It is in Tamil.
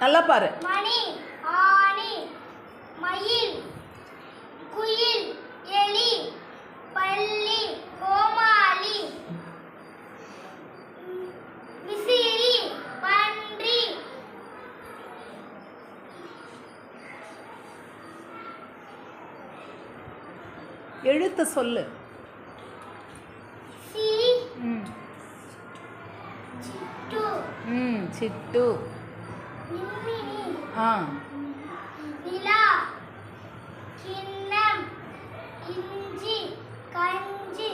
நல்லா பாரு. மணி, ஆணி, மயில், குயில், எலி, பல்லி, கோமாளி, விசிறி, பன்றி, எழுத்து சொல்லு. சி, சிட்டு, சிட்டு. மின்மினி, நிலா, கிண்ணம், இஞ்சி, கஞ்சி,